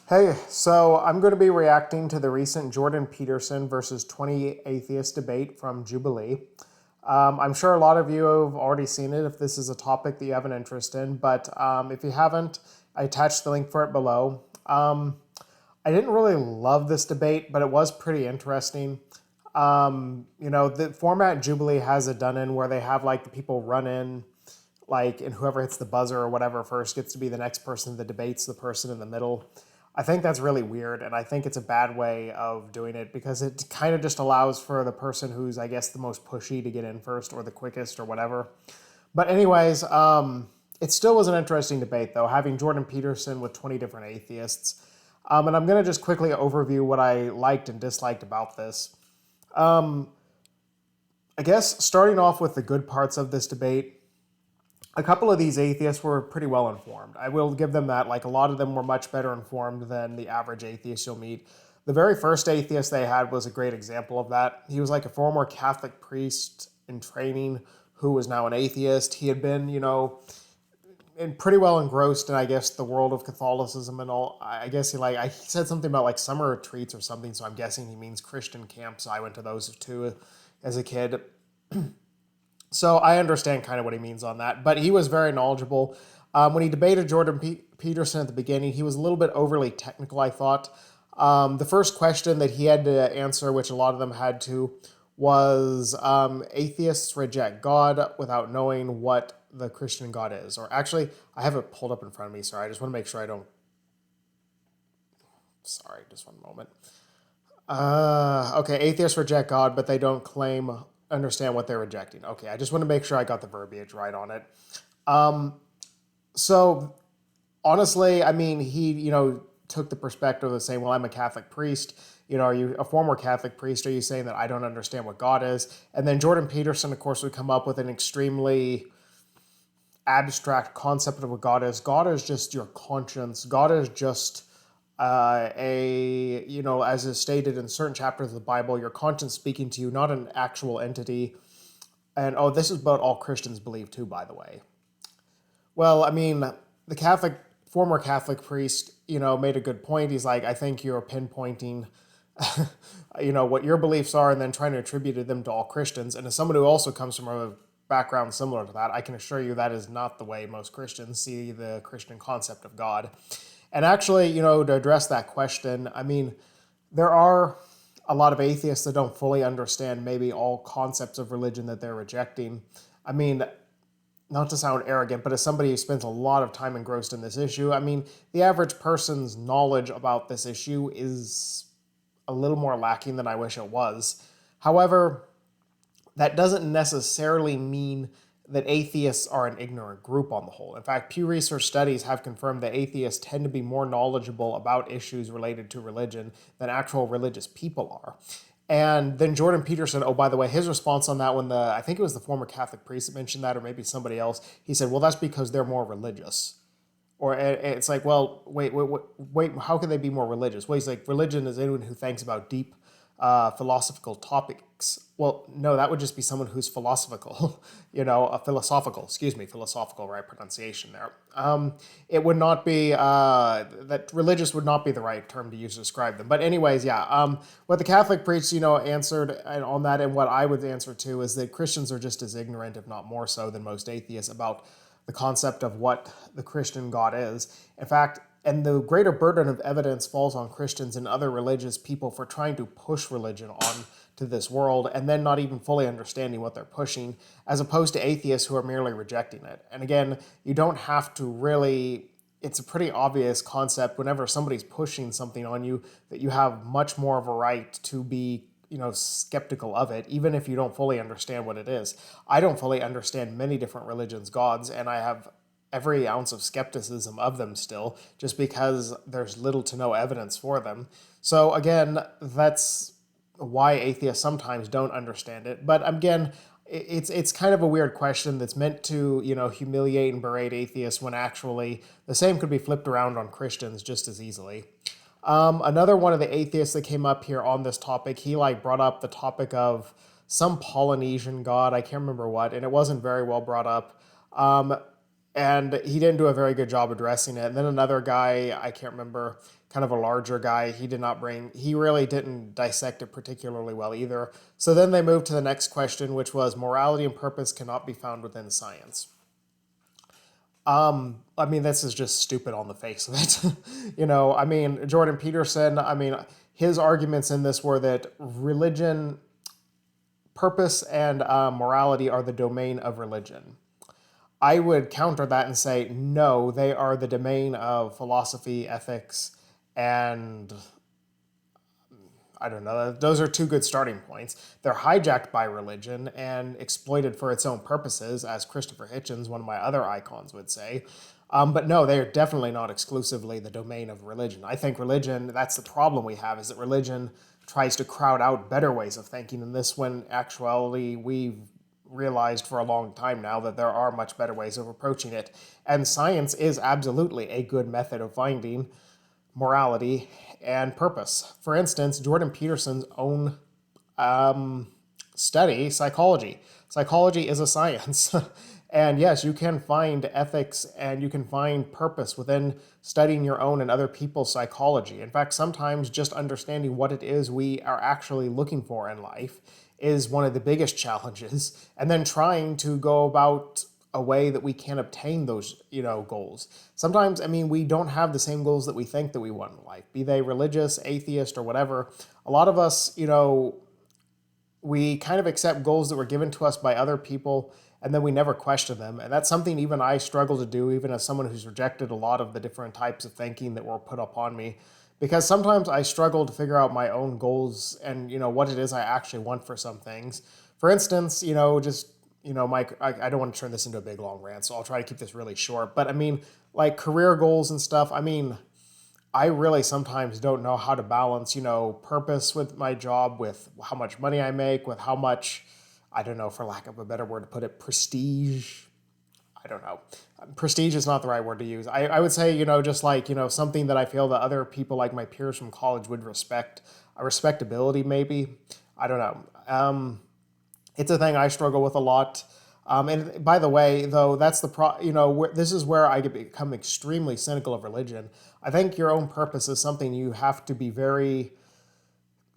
Hey, so I'm going to be reacting to the recent Jordan Peterson versus 20 atheist debate from Jubilee. I'm sure a lot of you have already seen it if this is a topic that you have an interest in, but if you haven't, I attached the link for it below. I didn't really love this debate, but it was pretty interesting. The format Jubilee has it done in where they have like the people run in, and whoever hits the buzzer or whatever first gets to be the next person that debates the person in the middle. I think that's really weird, and I think it's a bad way of doing it because it kind of just allows for the person who's, I guess, the most pushy to get in first or the quickest or whatever. But anyways, it still was an interesting debate, though, having Jordan Peterson with 20 different atheists. And I'm going to just quickly overview what I liked and disliked about this. I guess starting off with the good parts of this debate, a couple of these atheists were pretty well informed. I will give them that. Like, a lot of them were much better informed than the average atheist you'll meet. The very first atheist they had was a great example of that. He was like a former Catholic priest in training who was now an atheist. He had been, pretty well engrossed in, I guess, the world of Catholicism and all. I guess he said something about like summer retreats or something, so I'm guessing he means Christian camps. I went to those too as a kid. So I understand kind of what he means on that, but he was very knowledgeable. When he debated Jordan Peterson at the beginning, he was a little bit overly technical, I thought. The first question that he had to answer, which a lot of them had to, was atheists reject God without knowing what the Christian God is. Or actually, I have it pulled up in front of me. Sorry, I just want to make sure I don't. Sorry, just one moment. Okay, atheists reject God, but they don't understand what they're rejecting. Okay, I just want to make sure I got the verbiage right on it. So honestly, I mean, he, took the perspective of saying, well, I'm a Catholic priest. Are you a former Catholic priest? Are you saying that I don't understand what God is? And then Jordan Peterson, of course, would come up with an extremely abstract concept of what God is. God is just your conscience. God is just as is stated in certain chapters of the Bible, your conscience speaking to you, not an actual entity. And this is what all Christians believe too, by the way. Well, I mean, the former Catholic priest, made a good point. He's like, I think you're pinpointing, what your beliefs are and then trying to attribute them to all Christians. And as someone who also comes from a background similar to that, I can assure you that is not the way most Christians see the Christian concept of God. And actually, to address that question, I mean, there are a lot of atheists that don't fully understand maybe all concepts of religion that they're rejecting. I mean, not to sound arrogant, but as somebody who spends a lot of time engrossed in this issue, I mean, the average person's knowledge about this issue is a little more lacking than I wish it was. However, that doesn't necessarily mean that atheists are an ignorant group on the whole. In fact, Pew Research studies have confirmed that atheists tend to be more knowledgeable about issues related to religion than actual religious people are. And then Jordan Peterson, oh, by the way, his response on that one, I think it was the former Catholic priest that mentioned that, or maybe somebody else, he said, well, that's because they're more religious. Or it's like, well, wait, how can they be more religious? Well, he's like, religion is anyone who thinks about deep philosophical topics. Well, no, that would just be someone who's philosophical, philosophical, right pronunciation there. It would not be, that religious would not be the right term to use to describe them. But anyways, yeah, what the Catholic priest, answered on that and what I would answer to is that Christians are just as ignorant, if not more so, than most atheists about the concept of what the Christian God is. In fact, and the greater burden of evidence falls on Christians and other religious people for trying to push religion on to this world and then not even fully understanding what they're pushing, as opposed to atheists who are merely rejecting it. And again, you don't have to really, it's a pretty obvious concept whenever somebody's pushing something on you that you have much more of a right to be skeptical of it, even if you don't fully understand what it is. I don't fully understand many different religions' gods, and I have every ounce of skepticism of them still, just because there's little to no evidence for them. So again, that's why atheists sometimes don't understand it. But again, it's kind of a weird question that's meant to, humiliate and berate atheists when actually the same could be flipped around on Christians just as easily. Another one of the atheists that came up here on this topic, he brought up the topic of some Polynesian god, I can't remember what, and it wasn't very well brought up. and he didn't do a very good job addressing it. And then another guy, I can't remember, kind of a larger guy, he really didn't dissect it particularly well either. So then they moved to the next question, which was morality and purpose cannot be found within science. I mean, this is just stupid on the face of it. I mean, Jordan Peterson, I mean, his arguments in this were that religion, purpose, and morality are the domain of religion. I would counter that and say, no, they are the domain of philosophy, ethics, and I don't know. Those are two good starting points. They're hijacked by religion and exploited for its own purposes, as Christopher Hitchens, one of my other icons, would say. But no, they are definitely not exclusively the domain of religion. I think religion, that's the problem we have, is that religion tries to crowd out better ways of thinking than this, when actually we've realized for a long time now that there are much better ways of approaching it. And science is absolutely a good method of finding morality and purpose. For instance, Jordan Peterson's own study, psychology. Psychology is a science. And yes, you can find ethics and you can find purpose within studying your own and other people's psychology. In fact, sometimes just understanding what it is we are actually looking for in life is one of the biggest challenges. And then trying to go about a way that we can obtain those, goals. Sometimes, I mean, we don't have the same goals that we think that we want in life, be they religious, atheist, or whatever. A lot of us, we kind of accept goals that were given to us by other people, and then we never question them. And that's something even I struggle to do, even as someone who's rejected a lot of the different types of thinking that were put upon me. Because sometimes I struggle to figure out my own goals and, what it is I actually want for some things. For instance, Mike, I don't want to turn this into a big long rant, so I'll try to keep this really short. But I mean, like career goals and stuff, I mean, I really sometimes don't know how to balance, purpose with my job, with how much money I make, with how much, I don't know, for lack of a better word to put it, prestige. I don't know. Prestige is not the right word to use. I would say, just like, something that I feel that other people like my peers from college would respect, a respectability maybe. I don't know. It's a thing I struggle with a lot. And by the way, though, that's this is where I become extremely cynical of religion. I think your own purpose is something you have to be very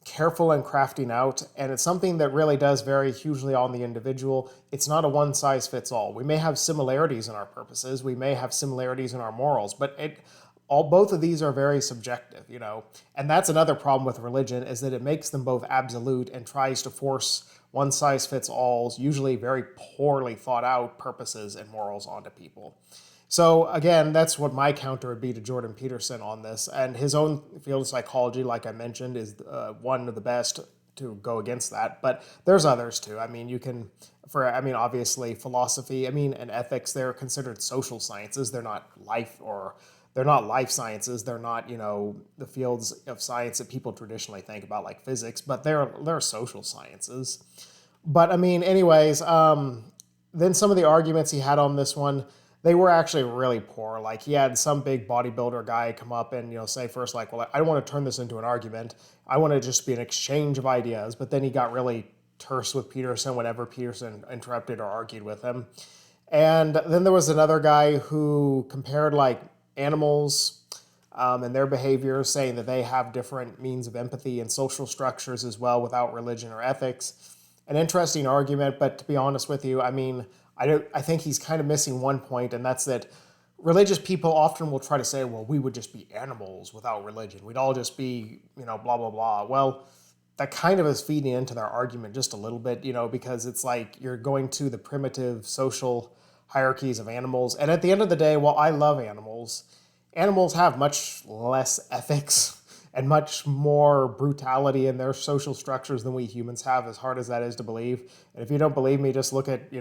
careful in crafting out, and it's something that really does vary hugely on the individual. It's not a one-size-fits-all. We may have similarities in our purposes, we may have similarities in our morals, but both of these are very subjective, And that's another problem with religion, is that it makes them both absolute and tries to force one-size-fits-alls, usually very poorly thought out purposes and morals onto people. So again, that's what my counter would be to Jordan Peterson on this. And his own field of psychology, like I mentioned, is one of the best to go against that. But there's others too. I mean, obviously philosophy, and ethics, they're considered social sciences. They're not life sciences. They're not, the fields of science that people traditionally think about, like physics, but they're social sciences. But anyways, then some of the arguments he had on this one, they were actually really poor. Like he had some big bodybuilder guy come up and, say first, like, well, I don't want to turn this into an argument. I want to just be an exchange of ideas. But then he got really terse with Peterson whenever Peterson interrupted or argued with him. And then there was another guy who compared like animals and their behavior, saying that they have different means of empathy and social structures as well without religion or ethics. An interesting argument, but to be honest with you, I think he's kind of missing one point, and that's that religious people often will try to say, well, we would just be animals without religion. We'd all just be, blah, blah, blah. Well, that kind of is feeding into their argument just a little bit, because it's like you're going to the primitive social hierarchies of animals. And at the end of the day, while I love animals, animals have much less ethics and much more brutality in their social structures than we humans have, as hard as that is to believe. And if you don't believe me, just look at,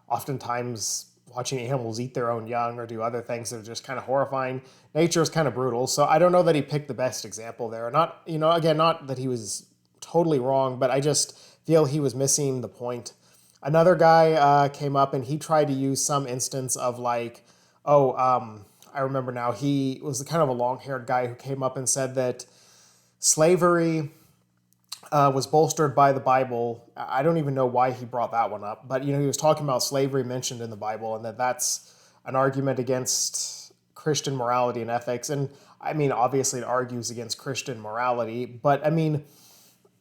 oftentimes watching animals eat their own young or do other things that are just kind of horrifying. Nature is kind of brutal. So I don't know that he picked the best example there. Not, again, not that he was totally wrong, but I just feel he was missing the point. Another guy came up and he tried to use some instance of like, I remember now, he was kind of a long-haired guy who came up and said that slavery was bolstered by the Bible. I don't even know why he brought that one up, but he was talking about slavery mentioned in the Bible, and that's an argument against Christian morality and ethics. And I mean, obviously, it argues against Christian morality, but I mean,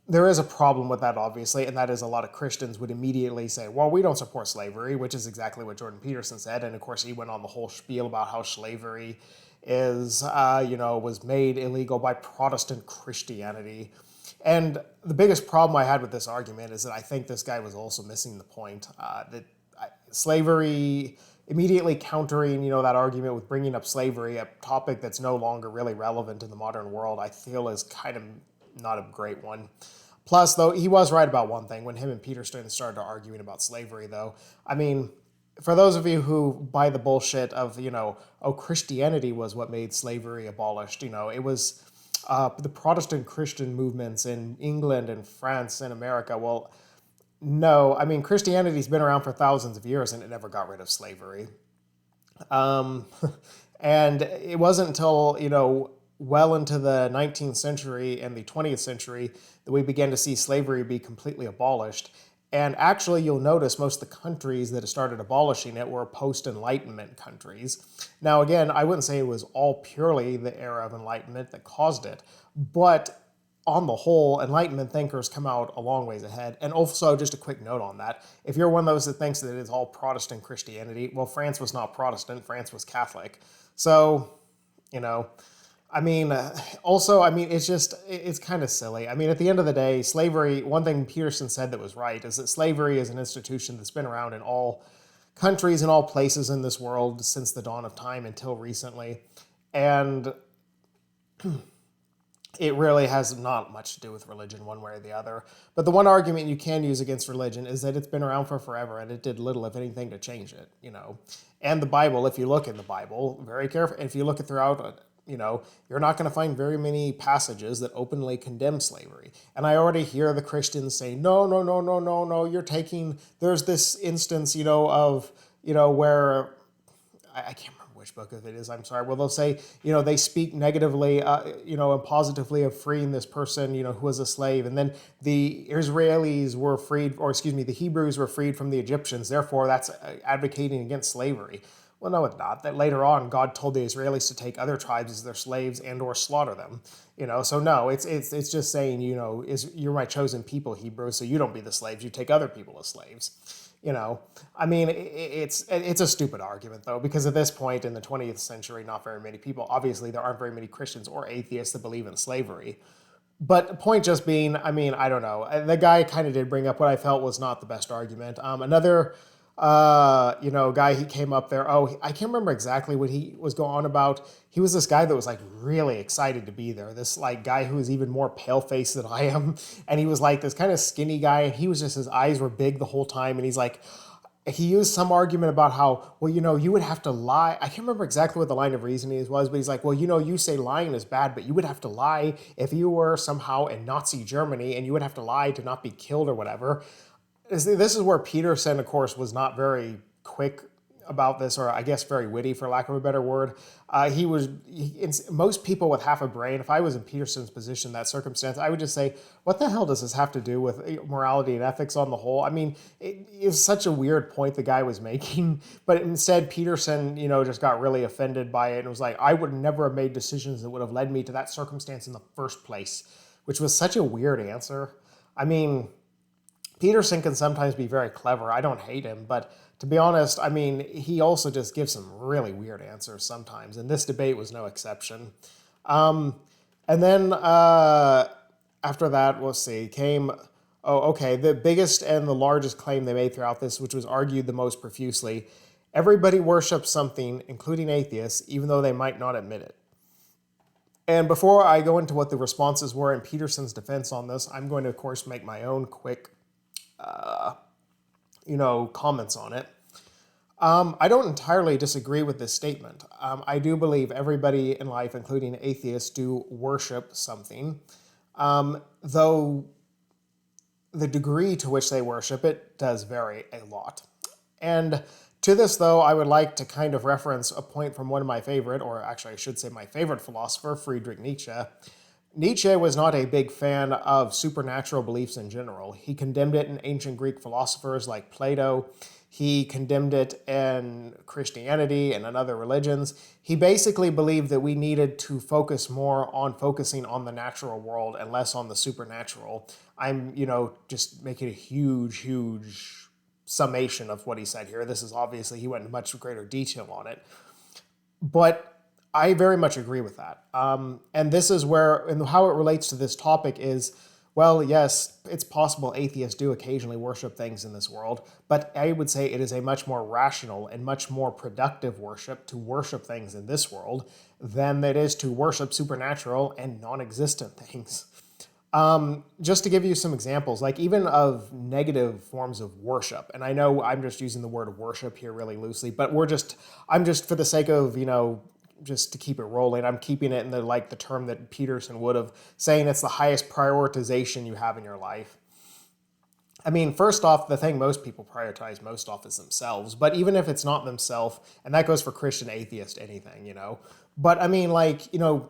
there is a problem with that, obviously, and that is a lot of Christians would immediately say, well, we don't support slavery, which is exactly what Jordan Peterson said. And of course, he went on the whole spiel about how slavery was made illegal by Protestant Christianity. And the biggest problem I had with this argument is that I think this guy was also missing the point that slavery, immediately countering, that argument with bringing up slavery, a topic that's no longer really relevant in the modern world, I feel is kind of not a great one. Plus, though, he was right about one thing when him and Peterson started arguing about slavery, though. I mean, for those of you who buy the bullshit of, Christianity was what made slavery abolished, it was the Protestant Christian movements in England and France and America. Well, no, I mean, Christianity's been around for thousands of years and it never got rid of slavery. And it wasn't until, well into the 19th century and the 20th century that we began to see slavery be completely abolished. And actually, you'll notice most of the countries that started abolishing it were post-Enlightenment countries. Now, again, I wouldn't say it was all purely the era of Enlightenment that caused it, but on the whole, Enlightenment thinkers come out a long ways ahead. And also, just a quick note on that, if you're one of those that thinks that it's all Protestant Christianity, well, France was not Protestant, France was Catholic. So, I mean, it's kind of silly. I mean, at the end of the day, slavery, one thing Peterson said that was right is that slavery is an institution that's been around in all countries and all places in this world since the dawn of time until recently. And it really has not much to do with religion one way or the other. But the one argument you can use against religion is that it's been around for forever and it did little, if anything, to change it, And the Bible, if you look in the Bible, very careful, if you look it throughout, you're not going to find very many passages that openly condemn slavery. And I already hear the Christians say, no, no, no, no, no, no, there's this instance, where, I can't remember which book of it is, I'm sorry. Well, they'll say, they speak negatively, and positively of freeing this person, who was a slave. And then the Israelis were freed, the Hebrews were freed from the Egyptians. Therefore, that's advocating against slavery. Well, no, it's not. That later on, God told the Israelis to take other tribes as their slaves and or slaughter them. So no, it's just saying, you're my chosen people, Hebrew, so you don't be the slaves. You take other people as slaves. I mean, it's a stupid argument, though, because at this point in the 20th century, not very many people, obviously there aren't very many Christians or atheists that believe in slavery. But the point just being, I mean, I don't know. The guy kind of did bring up what I felt was not the best argument. Another guy, he came up there. Oh, I can't remember exactly what he was going on about. He was this guy that was like really excited to be there. This like guy who was even more pale faced than I am. And he was like this kind of skinny guy. And he was just, his eyes were big the whole time. And he's like, he used some argument about how, well, you would have to lie. I can't remember exactly what the line of reasoning was, but he's like, well, you say lying is bad, but you would have to lie if you were somehow in Nazi Germany and you would have to lie to not be killed or whatever. This is where Peterson, of course, was not very quick about this, or I guess very witty, for lack of a better word. Most people with half a brain, if I was in Peterson's position in that circumstance, I would just say, what the hell does this have to do with morality and ethics on the whole? I mean, it is such a weird point the guy was making, but instead Peterson, just got really offended by it and was like, I would never have made decisions that would have led me to that circumstance in the first place, which was such a weird answer. I mean, Peterson can sometimes be very clever. I don't hate him, but to be honest, I mean, he also just gives some really weird answers sometimes, and this debate was no exception. And then after that, we'll see, the biggest and the largest claim they made throughout this, which was argued the most profusely. Everybody worships something, including atheists, even though they might not admit it. And before I go into what the responses were in Peterson's defense on this, I'm going to, of course, make my own quick comments on it. I don't entirely disagree with this statement. I do believe everybody in life, including atheists, do worship something, though the degree to which they worship it does vary a lot. And to this, though, I would like to kind of reference a point from one of my favorite, or actually I should say my favorite philosopher, Friedrich Nietzsche, Nietzsche was not a big fan of supernatural beliefs in general. He condemned it in ancient Greek philosophers like Plato. He condemned it in Christianity and in other religions. He basically believed that we needed to focus more on focusing on the natural world and less on the supernatural. I'm, just making a huge summation of what he said here. This is obviously, he went into much greater detail on it. But I very much agree with that. And this is where, and how it relates to this topic is, well, yes, it's possible atheists do occasionally worship things in this world, but I would say it is a much more rational and much more productive worship to worship things in this world than it is to worship supernatural and non-existent things. Just to give you some examples, like even of negative forms of worship, and I know I'm just using the word worship here really loosely, but I'm just for the sake of, just to keep it rolling, I'm keeping it in the term that Peterson would have, saying it's the highest prioritization you have in your life. I mean, first off, the thing most people prioritize most off is themselves, but even if it's not themselves, and that goes for Christian, atheist, anything. But I mean,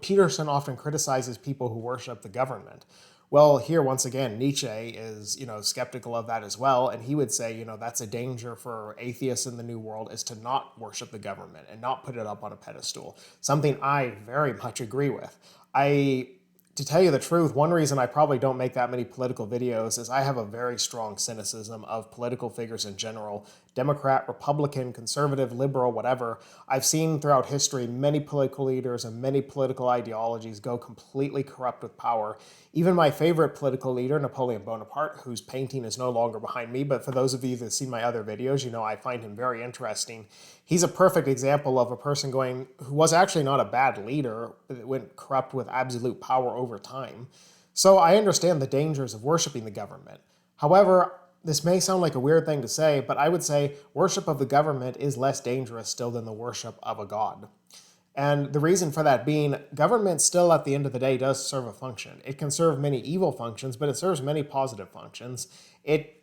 Peterson often criticizes people who worship the government. Well, here, once again, Nietzsche is, skeptical of that as well. And he would say, that's a danger for atheists in the New World, is to not worship the government and not put it up on a pedestal. Something I very much agree with. To tell you the truth, one reason I probably don't make that many political videos is I have a very strong cynicism of political figures in general. Democrat, Republican, conservative, liberal, whatever. I've seen throughout history many political leaders and many political ideologies go completely corrupt with power. Even my favorite political leader, Napoleon Bonaparte, whose painting is no longer behind me, but for those of you that have seen my other videos, I find him very interesting. He's a perfect example of a person who was actually not a bad leader, but went corrupt with absolute power over time. So I understand the dangers of worshiping the government. However, this may sound like a weird thing to say, but I would say worship of the government is less dangerous still than the worship of a god. And the reason for that being, government still at the end of the day does serve a function. It can serve many evil functions, but it serves many positive functions. It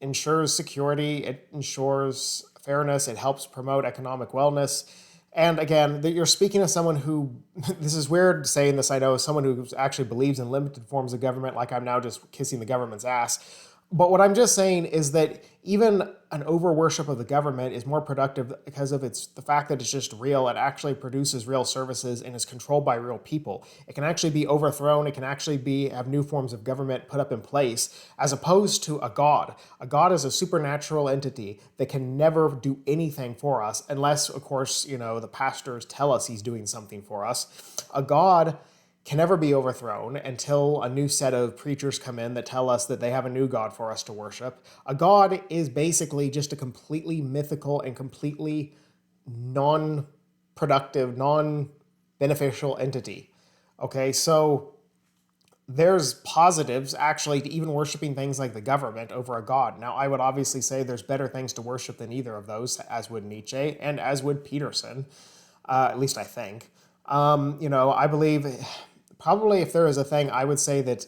ensures security, it ensures fairness, it helps promote economic wellness. And again, you're speaking to someone who, this is weird saying this, I know, someone who actually believes in limited forms of government, like I'm now just kissing the government's ass. But what I'm just saying is that even an over worship of the government is more productive because of the fact that it's just real. It actually produces real services and is controlled by real people. It can actually be overthrown. It can actually have new forms of government put up in place, as opposed to a god. A god is a supernatural entity that can never do anything for us unless, of course, the pastors tell us he's doing something for us. A god can never be overthrown until a new set of preachers come in that tell us that they have a new god for us to worship. A god is basically just a completely mythical and completely non-productive, non-beneficial entity. Okay, so there's positives actually to even worshiping things like the government over a god. Now, I would obviously say there's better things to worship than either of those, as would Nietzsche and as would Peterson, at least I think. I believe probably if there is a thing, I would say that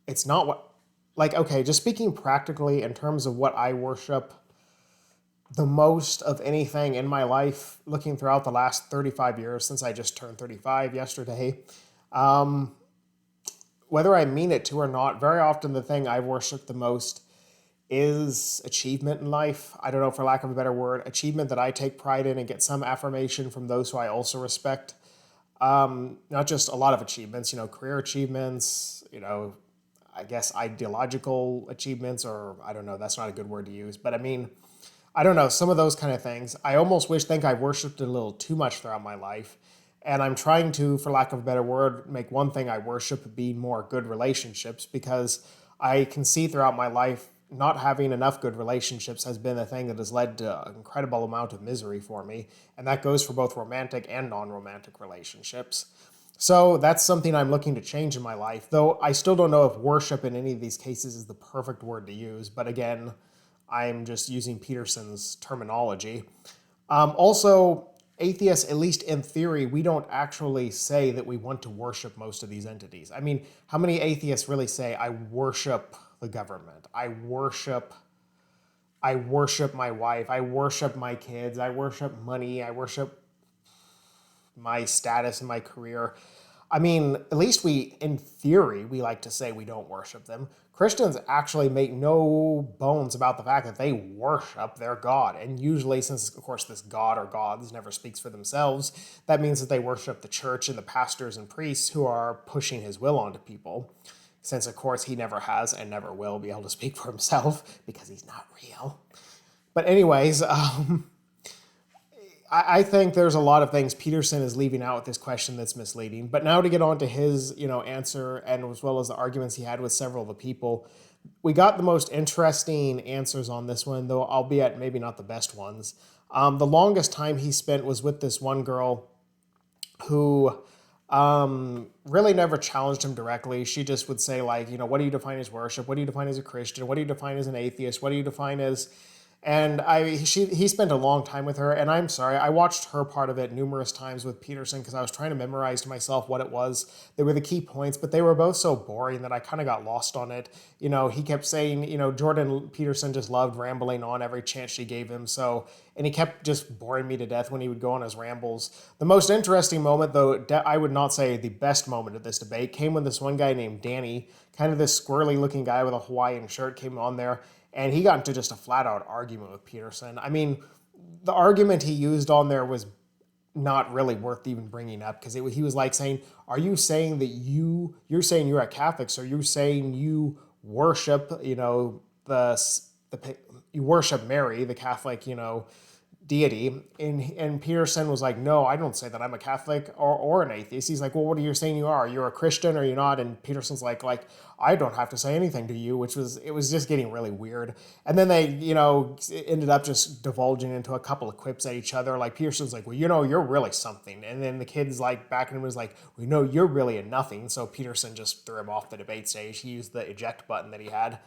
it's not okay, just speaking practically in terms of what I worship the most of anything in my life, looking throughout the last 35 years, since I just turned 35 yesterday, whether I mean it to or not, very often the thing I worship the most is achievement in life. I don't know, for lack of a better word, achievement that I take pride in and get some affirmation from those who I also respect. Not just a lot of achievements, career achievements, I guess ideological achievements, or I don't know, that's not a good word to use, but I mean, I don't know, some of those kind of things. I almost think I worshiped it a little too much throughout my life. And I'm trying to, for lack of a better word, make one thing I worship be more good relationships, because I can see throughout my life not having enough good relationships has been a thing that has led to an incredible amount of misery for me. And that goes for both romantic and non-romantic relationships. So that's something I'm looking to change in my life, though I still don't know if worship in any of these cases is the perfect word to use. But again, I'm just using Peterson's terminology. Also, atheists, at least in theory, we don't actually say that we want to worship most of these entities. I mean, how many atheists really say, I worship the government, I worship my wife, I worship my kids, I worship money, I worship my status and my career? I mean, at least we, in theory, we like to say we don't worship them. Christians actually make no bones about the fact that they worship their God. And usually, since, of course, this God or gods never speaks for themselves, that means that they worship the church and the pastors and priests who are pushing his will onto people. Since, of course, he never has and never will be able to speak for himself because he's not real. But anyways, I think there's a lot of things Peterson is leaving out with this question that's misleading. But now to get on to his, answer, and as well as the arguments he had with several of the people, we got the most interesting answers on this one, though albeit maybe not the best ones. The longest time he spent was with this one girl who really never challenged him directly. She just would say, like, what do you define as worship? What do you define as a Christian? What do you define as an atheist? What do you define as... And he spent a long time with her, and I'm sorry, I watched her part of it numerous times with Peterson because I was trying to memorize to myself what it was. They were the key points, but they were both so boring that I kind of got lost on it. He kept saying, Jordan Peterson just loved rambling on every chance she gave him, and he kept just boring me to death when he would go on his rambles. The most interesting moment, though, I would not say the best moment of this debate, came when this one guy named Danny, kind of this squirrely looking guy with a Hawaiian shirt, came on there. And he got into just a flat-out argument with Peterson. I mean, the argument he used on there was not really worth even bringing up because he was like saying, are you saying that you're saying you're a Catholic, so you're saying you worship, you worship Mary, the Catholic, deity. And Peterson was like, no, I don't say that I'm a Catholic or an atheist. He's like, well, what are you saying you are? You're a Christian or you're not? And Peterson's like, I don't have to say anything to you, it was just getting really weird. And then they, ended up just divulging into a couple of quips at each other. Like Peterson's like, well, you're really something. And then the kid's like back in him was like, well, you're really a nothing. So Peterson just threw him off the debate stage. He used the eject button that he had.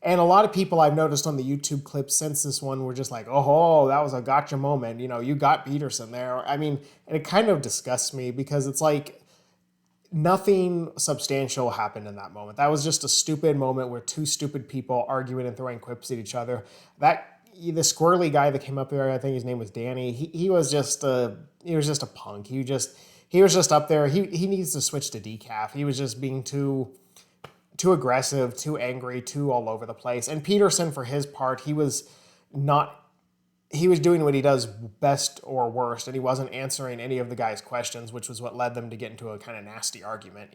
And a lot of people I've noticed on the YouTube clips since this one were just like, oh, that was a gotcha moment. You got Peterson there. I mean, and it kind of disgusts me because it's like nothing substantial happened in that moment. That was just a stupid moment where two stupid people arguing and throwing quips at each other. The squirrely guy that came up there, I think his name was Danny, he was just a punk. He was just up there. He needs to switch to decaf. He was just being too aggressive, too angry, too all over the place. And Peterson, for his part, he was doing what he does best or worst, and he wasn't answering any of the guy's questions, which was what led them to get into a kind of nasty argument,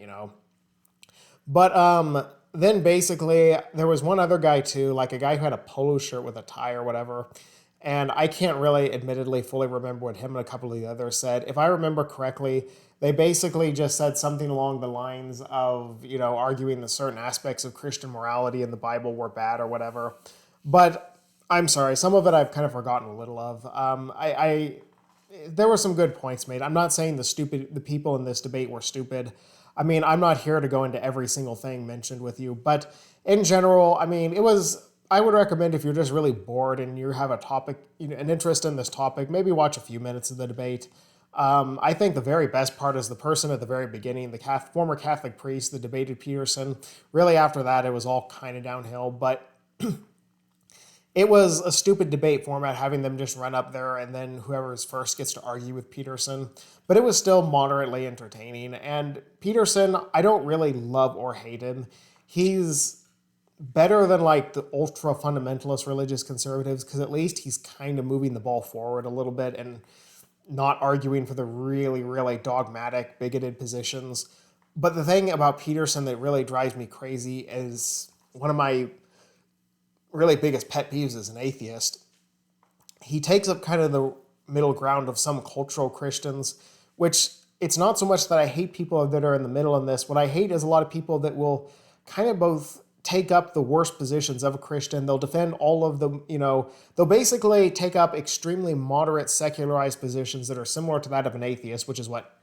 But then basically, there was one other guy too, like a guy who had a polo shirt with a tie or whatever, and I can't really, admittedly, fully remember what him and a couple of the others said. If I remember correctly, they basically just said something along the lines of, arguing that certain aspects of Christian morality in the Bible were bad or whatever. But I'm sorry, some of it I've kind of forgotten a little of. There were some good points made. I'm not saying the people in this debate were stupid. I mean, I'm not here to go into every single thing mentioned with you, but in general, I mean, I would recommend if you're just really bored and you have a topic, an interest in this topic, maybe watch a few minutes of the debate. I think the very best part is the person at the very beginning, the former Catholic priest that debated Peterson. Really, after that, it was all kind of downhill, but it was a stupid debate format, having them just run up there and then whoever's first gets to argue with Peterson. But it was still moderately entertaining. And Peterson, I don't really love or hate him. He's better than like the ultra fundamentalist religious conservatives because at least he's kind of moving the ball forward a little bit and not arguing for the really, really dogmatic, bigoted positions. But the thing about Peterson that really drives me crazy is one of my really biggest pet peeves as an atheist. He takes up kind of the middle ground of some cultural Christians, which it's not so much that I hate people that are in the middle in this. What I hate is a lot of people that will kind of both take up the worst positions of a Christian. They'll defend all of them, they'll basically take up extremely moderate secularized positions that are similar to that of an atheist, which is what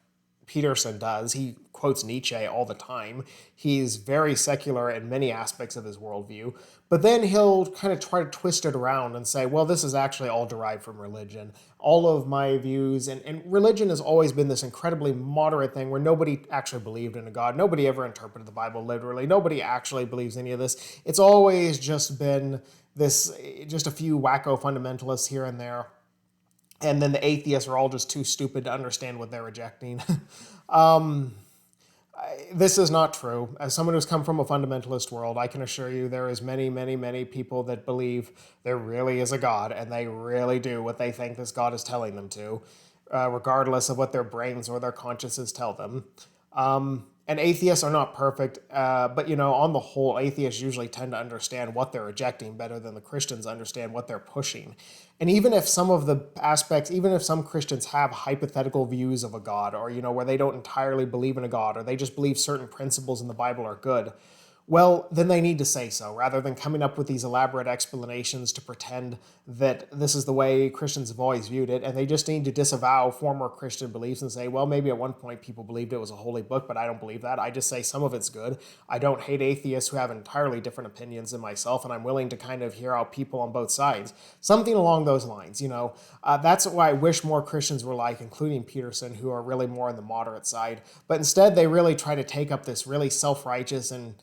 Peterson does. He quotes Nietzsche all the time. He's very secular in many aspects of his worldview, but then he'll kind of try to twist it around and say, well, this is actually all derived from religion. All of my views, and religion has always been this incredibly moderate thing where nobody actually believed in a God. Nobody ever interpreted the Bible literally. Nobody actually believes any of this. It's always just been just a few wacko fundamentalists here and there. And then the atheists are all just too stupid to understand what they're rejecting. This is not true. As someone who's come from a fundamentalist world, I can assure you there is many, many, many people that believe there really is a God, and they really do what they think this God is telling them to, regardless of what their brains or their consciences tell them. And atheists are not perfect, but on the whole, atheists usually tend to understand what they're rejecting better than the Christians understand what they're pushing. And even if some of the aspects, even if some Christians have hypothetical views of a God, or where they don't entirely believe in a God, or they just believe certain principles in the Bible are good, well, then they need to say so, rather than coming up with these elaborate explanations to pretend that this is the way Christians have always viewed it. And they just need to disavow former Christian beliefs and say, well, maybe at one point people believed it was a holy book, but I don't believe that. I just say some of it's good. I don't hate atheists who have entirely different opinions than myself, and I'm willing to kind of hear out people on both sides. Something along those lines, That's what I wish more Christians were like, including Peterson, who are really more on the moderate side. But instead, they really try to take up this really self-righteous and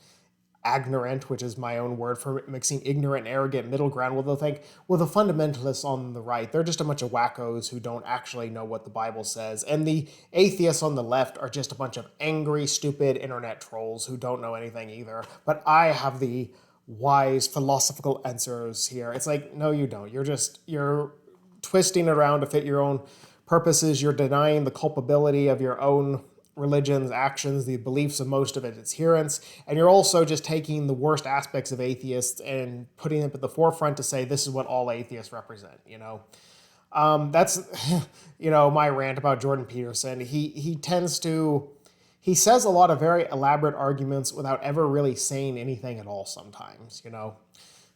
ignorant, which is my own word for mixing ignorant and arrogant middle ground. Well, they'll think, well, the fundamentalists on the right, they're just a bunch of wackos who don't actually know what the Bible says. And the atheists on the left are just a bunch of angry, stupid internet trolls who don't know anything either. But I have the wise philosophical answers here. It's like, no, you don't. You're twisting it around to fit your own purposes. You're denying the culpability of your own religion's actions, the beliefs of most of its adherents, and you're also just taking the worst aspects of atheists and putting them at the forefront to say this is what all atheists represent. That's my rant about Jordan Peterson. He says a lot of very elaborate arguments without ever really saying anything at all sometimes.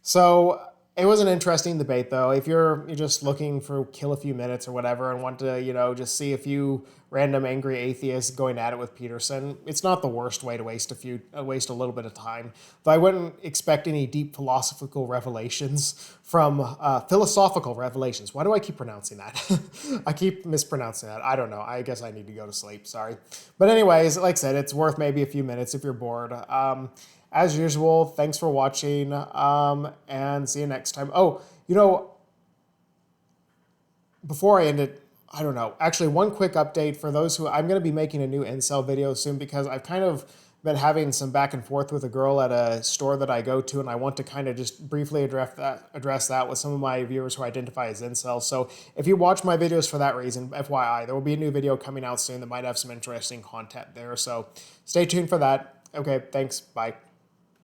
So it was an interesting debate, though. If you're just looking for kill a few minutes or whatever and want to, just see a few random angry atheists going at it with Peterson, it's not the worst way to waste a little bit of time. Though I wouldn't expect any deep philosophical revelations from philosophical revelations. Why do I keep pronouncing that? I keep mispronouncing that. I don't know. I guess I need to go to sleep. Sorry. But anyways, like I said, it's worth maybe a few minutes if you're bored. As usual, thanks for watching, and see you next time. Oh, before I end it, I don't know. Actually, one quick update for those who... I'm going to be making a new incel video soon because I've kind of been having some back and forth with a girl at a store that I go to, and I want to kind of just briefly address that with some of my viewers who identify as incels. So if you watch my videos for that reason, FYI, there will be a new video coming out soon that might have some interesting content there. So stay tuned for that. Okay, thanks. Bye.